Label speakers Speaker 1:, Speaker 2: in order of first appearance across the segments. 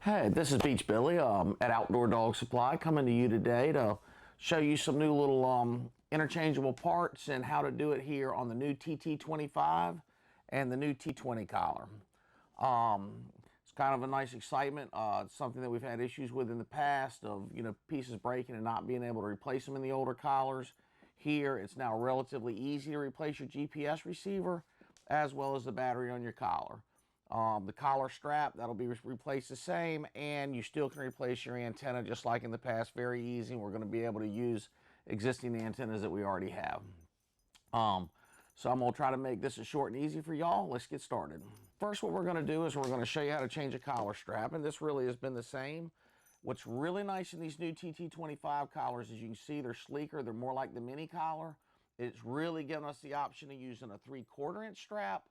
Speaker 1: Hey, this is Beach Billy at Outdoor Dog Supply, coming to you today to show you some new little interchangeable parts and how to do it here on the new TT25 and the new T20 collar. It's kind of a nice excitement. It's something that we've had issues with in the past of pieces breaking and not being able to replace them in the older collars. Here, it's now relatively easy to replace your GPS receiver as well as the battery on your collar. The collar strap, that'll be replaced the same, and you still can replace your antenna just like in the past, very easy. We're going to be able to use existing antennas that we already have. So I'm going to try to make this as short and easy for y'all. Let's get started. First, what we're going to do is we're going to show you how to change a collar strap, and this really has been the same. What's really nice in these new TT25 collars is you can see they're sleeker, they're more like the mini collar. It's really giving us the option of using a 3/4 inch strap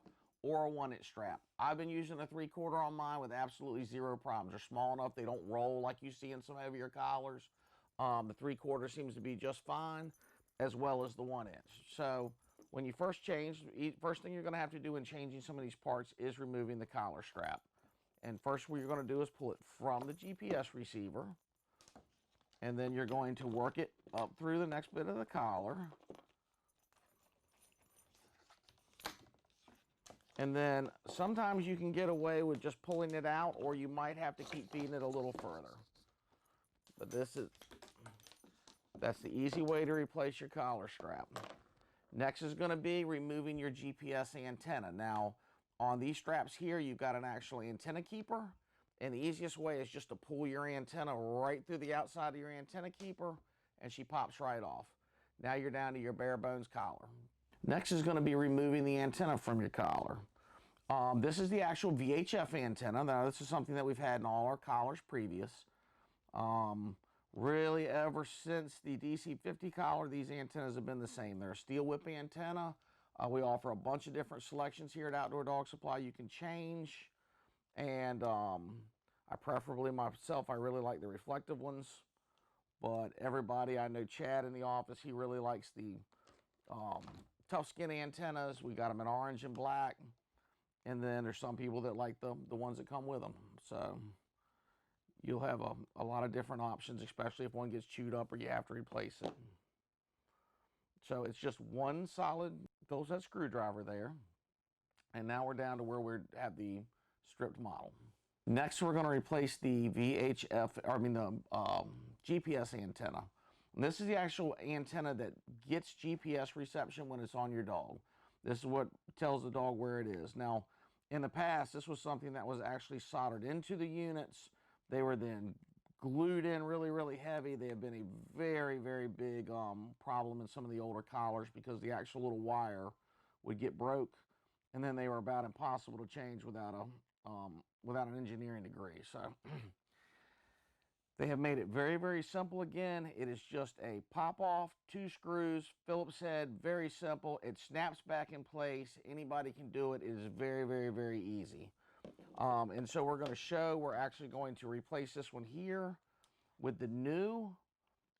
Speaker 1: or a 1 inch strap. I've been using a 3/4 on mine with absolutely zero problems. They're small enough, they don't roll like you see in some heavier collars. The 3/4 seems to be just fine, as well as the 1 inch. So when you first change, first thing you're going to have to do in changing some of these parts is removing the collar strap. And first what you're going to do is pull it from the GPS receiver, and then you're going to work it up through the next bit of the collar. And then sometimes you can get away with just pulling it out, or you might have to keep feeding it a little further. But that's the easy way to replace your collar strap. Next is going to be removing your GPS antenna. Now, on these straps here, you've got an actual antenna keeper, and the easiest way is just to pull your antenna right through the outside of your antenna keeper, and she pops right off. Now you're down to your bare bones collar. Next is going to be removing the antenna from your collar. This is the actual VHF antenna. Now, this is something that we've had in all our collars previous. Really, ever since the DC50 collar, these antennas have been the same. They're a steel whip antenna. We offer a bunch of different selections here at Outdoor Dog Supply you can change. And I preferably myself, I really like the reflective ones. But everybody, I know Chad in the office, he really likes the tough skin antennas. We got them in orange and black. And then there's some people that like the ones that come with them. So you'll have a lot of different options, especially if one gets chewed up or you have to replace it. So it's just one solid Phillips head screwdriver there. And now we're down to where we have the stripped model. Next, we're going to replace the GPS antenna. And this is the actual antenna that gets GPS reception when it's on your dog. This is what tells the dog where it is. Now, in the past, this was something that was actually soldered into the units. They were then glued in really, really heavy. They have been a very, very big problem in some of the older collars because the actual little wire would get broke, and then they were about impossible to change without an engineering degree. So they have made it very, very simple again. It is just a pop-off, 2 screws, Phillips head, very simple. It snaps back in place. Anybody can do it. It is very, very, very easy. And so we're actually going to replace this one here with the new,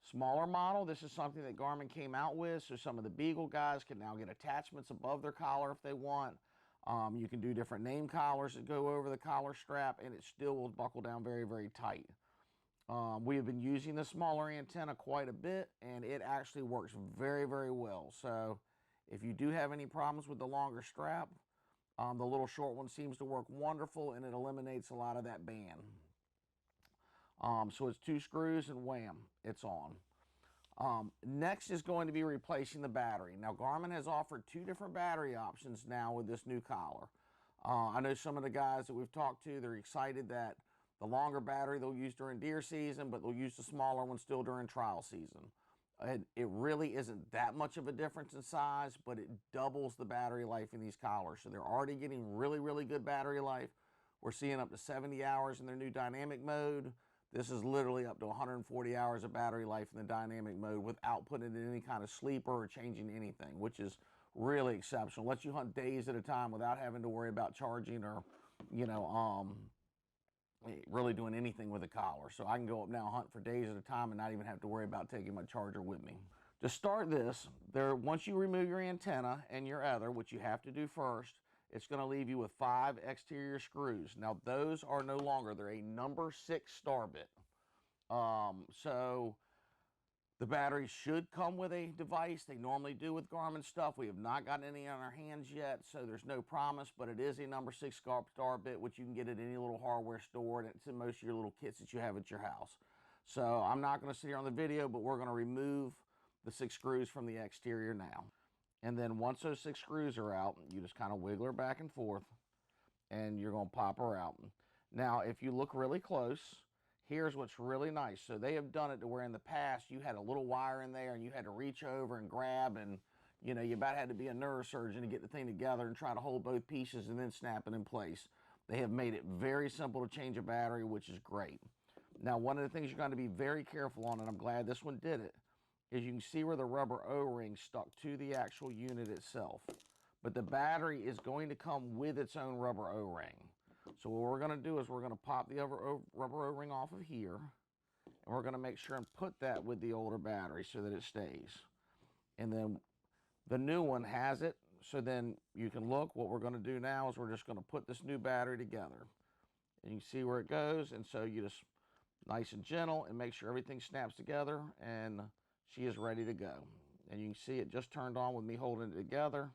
Speaker 1: smaller model. This is something that Garmin came out with, so some of the Beagle guys can now get attachments above their collar if they want. You can do different name collars that go over the collar strap, and it still will buckle down very, very tight. We have been using the smaller antenna quite a bit, and it actually works very, very well. So if you do have any problems with the longer strap, the little short one seems to work wonderful, and it eliminates a lot of that band. So it's 2 screws, and wham, it's on. Next is going to be replacing the battery. Now, Garmin has offered 2 different battery options now with this new collar. I know some of the guys that we've talked to, they're excited that the longer battery they'll use during deer season, but they'll use the smaller one still during trial season. It really isn't that much of a difference in size, but it doubles the battery life in these collars. So they're already getting really, really good battery life. We're seeing up to 70 hours in their new dynamic mode. This is literally up to 140 hours of battery life in the dynamic mode without putting it in any kind of sleeper or changing anything, which is really exceptional. Lets you hunt days at a time without having to worry about charging or, really doing anything with a collar. So I can go up now, hunt for days at a time, and not even have to worry about taking my charger with me. To start this, once you remove your antenna and your other, which you have to do first, it's going to leave you with 5 exterior screws. Now, those are no longer, they're a number 6 star bit. So the batteries should come with a device. They normally do with Garmin stuff. We have not gotten any on our hands yet, so there's no promise, but it is a number 6 star bit, which you can get at any little hardware store, and it's in most of your little kits that you have at your house. So I'm not going to sit here on the video, but we're going to remove the 6 screws from the exterior now. And then once those 6 screws are out, you just kind of wiggle her back and forth, and you're going to pop her out. Now, if you look really close, here's what's really nice. So they have done it to where in the past you had a little wire in there and you had to reach over and grab, and you know, you about had to be a neurosurgeon to get the thing together and try to hold both pieces and then snap it in place. They have made it very simple to change a battery, which is great. Now, one of the things you're going to be very careful on, and I'm glad this one did it, is you can see where the rubber O-ring stuck to the actual unit itself. But the battery is going to come with its own rubber O-ring. So what we're going to do is we're going to pop the rubber O-ring off of here, and we're going to make sure and put that with the older battery so that it stays. And then the new one has it, so then you can look. What we're going to do now is we're just going to put this new battery together. And you can see where it goes, and so you just nice and gentle and make sure everything snaps together, and she is ready to go. And you can see it just turned on with me holding it together.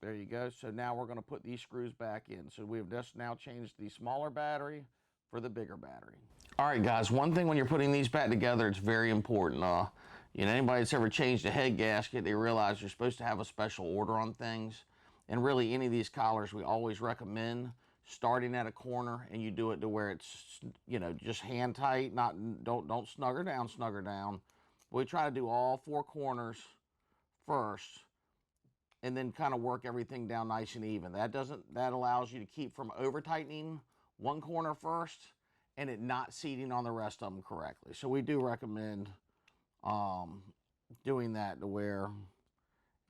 Speaker 1: There you go. So now we're going to put these screws back in. So we've just now changed the smaller battery for the bigger battery. All right, guys, one thing when you're putting these back together, it's very important. You know, anybody that's ever changed a head gasket, they realize you're supposed to have a special order on things. And really, any of these collars, we always recommend starting at a corner, and you do it to where it's, you know, just hand tight. Don't snug her down. We try to do all 4 corners first, and then kind of work everything down nice and even. That allows you to keep from over tightening one corner first and it not seating on the rest of them correctly. So we do recommend doing that to where,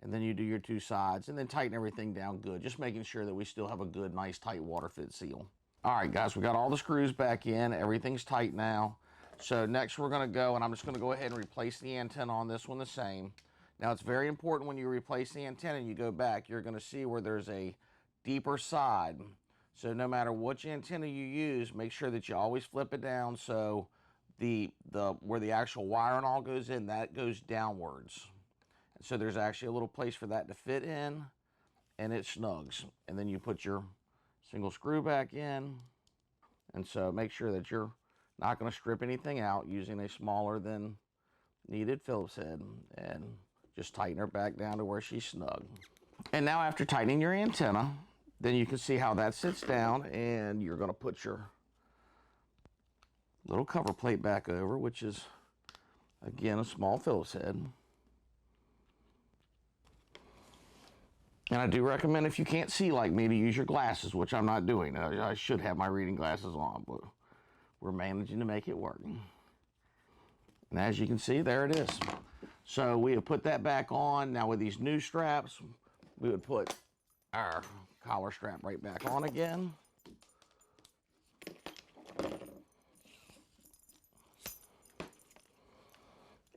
Speaker 1: and then you do your 2 sides and then tighten everything down good, just making sure that we still have a good, nice, tight water fit seal. All right, guys, we got all the screws back in. Everything's tight now. So next we're gonna go, and I'm just gonna go ahead and replace the antenna on this one the same. Now, it's very important when you replace the antenna and you go back, you're going to see where there's a deeper side. So no matter which antenna you use, make sure that you always flip it down so where the actual wire and all goes in, that goes downwards. And so there's actually a little place for that to fit in, and it snugs. And then you put your single screw back in. And so make sure that you're not going to strip anything out using a smaller than needed Phillips head, and just tighten her back down to where she's snug. And now after tightening your antenna, then you can see how that sits down, and you're going to put your little cover plate back over, which is, again, a small Phillips head. And I do recommend, if you can't see like me, to use your glasses, which I'm not doing. I should have my reading glasses on, but we're managing to make it work. And as you can see, there it is. So we have put that back on. Now with these new straps, we would put our collar strap right back on again.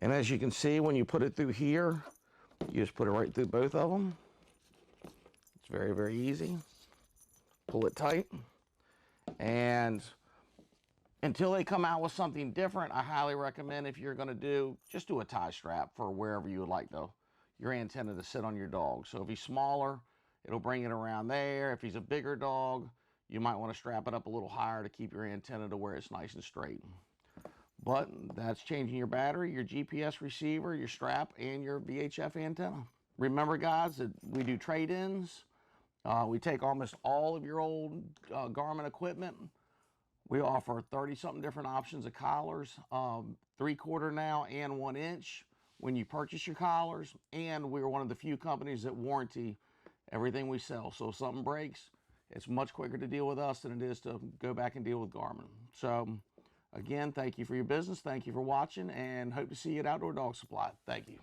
Speaker 1: And as you can see, when you put it through here, you just put it right through both of them. It's very, very easy. Pull it tight. And until they come out with something different, I highly recommend, if you're going to just do a tie strap for wherever you would like your antenna to sit on your dog. So if he's smaller, it'll bring it around there. If he's a bigger dog, you might want to strap it up a little higher to keep your antenna to where it's nice and straight. But that's changing your battery, your GPS receiver, your strap, and your VHF antenna. Remember, guys, that we do trade-ins. We take almost all of your old Garmin equipment. We offer 30-something different options of collars, 3/4 now and 1 inch when you purchase your collars. And we're one of the few companies that warranty everything we sell. So if something breaks, it's much quicker to deal with us than it is to go back and deal with Garmin. So again, thank you for your business. Thank you for watching, and hope to see you at Outdoor Dog Supply. Thank you.